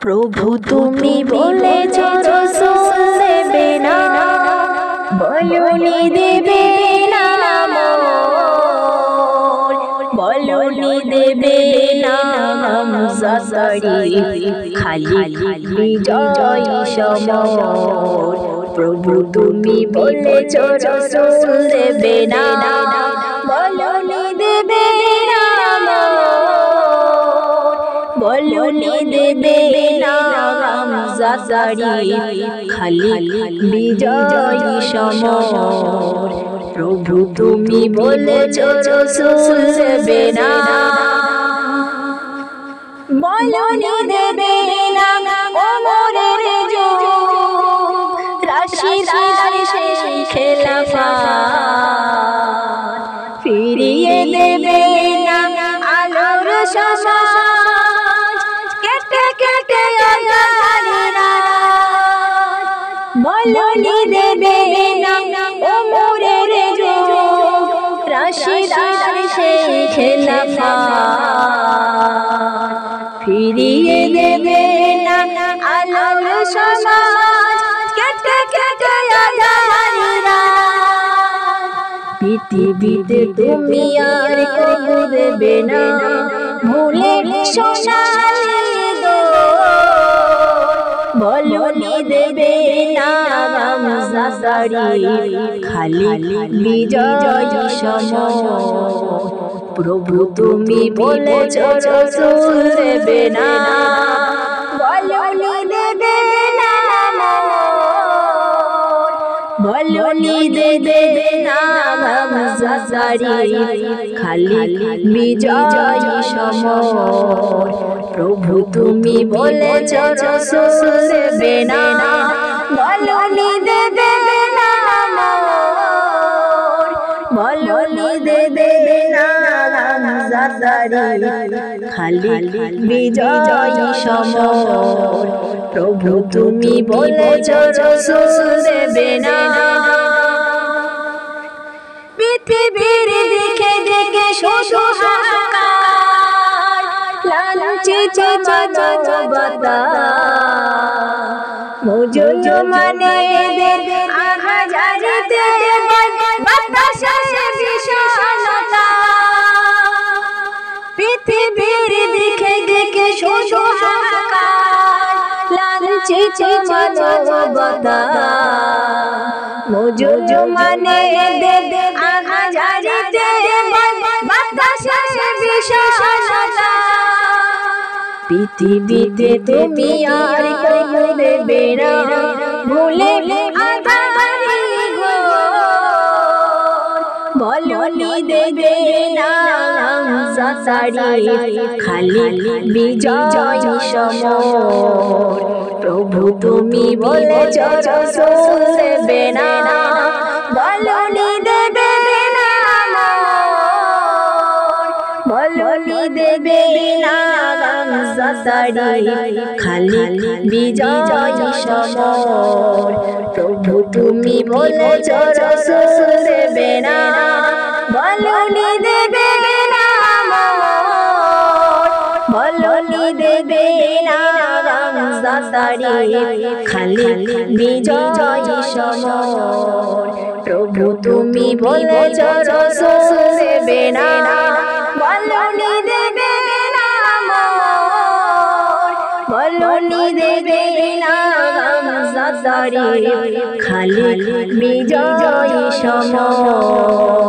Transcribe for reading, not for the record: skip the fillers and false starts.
প্রভু তুমি বলেছো রাসূল দেবে না, বলনি দেবে না মোর, বলনি দেবে না হামজা শরীফ, খালি বিজয় সমর। প্রভু তুমি বলেছো রাসূল দেবে না, বলনি দেবে না মোর, বলনি দেবে না হামজা শরীফ, খালি বিজয় সমর। প্রভু তুমি বলেছো রাসূল দেবে না, বলনি দেবে না ওমরের যুগ, রাশিদার সেই খেলাফত, ফিরিয়ে দেবে না আলোর সমাজ, কেটে কেটে আঁধারি রাত। বলনি দেবে না ওমরের যুগ, রাশিদার সেই খেলাফত, ফিরিয়ে দেবে না আলোর সমাজ, কেটে কেটে আঁধারি রাত। পৃথিবীতে তুমি আর কবু দেবে না ভুলে সোনালি দোর, বলনি দেবে না হামজা শরীফ, খালি বিজয় সমর। প্রভু তুমি বলেছো রাসূল দেবে না, বলনি দেবে না মোর, বলনি দেবে না হামজা শরীফ, খালি বিজয় সমর। প্রভু তুমি বলেছো রাসূল দেবে না, বলনি দেবে না মোর, বলনি দেবে না হামজা শরীফ, খালি বিজয় সমর। প্রভু তুমি বলেছো রাসূল দেবে না। পৃথিবীর দিকে দিকে শুধু হাহাকার, লাঞ্ছিত মানবতা, মুসলমানদের আহাজারিতে বাতাসে বিষণ্ণতা। পৃথিবীর দিকে দিকে শুধু হাহাকার, লাঞ্ছিত মানবতা, মুসলমানদের আহাজারিতে বাতাসে বিষণ্ণতা। পৃথিবীতে তুমি আর কবু দেবে না ভুলে আঁধারি ঘোর, বলনি দেবে না হামজা শরীফ, খালি বিজয় সমর। প্রভু তুমি বলেছো রাসূল দেবে না, বলনি দেবে না মোর, বলনি দেবে না হামজা শরীফ, খালি বিজয় সমর। প্রভু তুমি বলেছো রাসূল দেবে না, বলনি দেবে না মোর, বলনি দেবে না হামজা শরীফ, খালি বিজয় সমর। প্রভু তুমি বলেছো রাসূল দেবে না, বলনি দেবে না মোর, বলনি দেবে না হামজা শরীফ, খালি বিজয় সমর।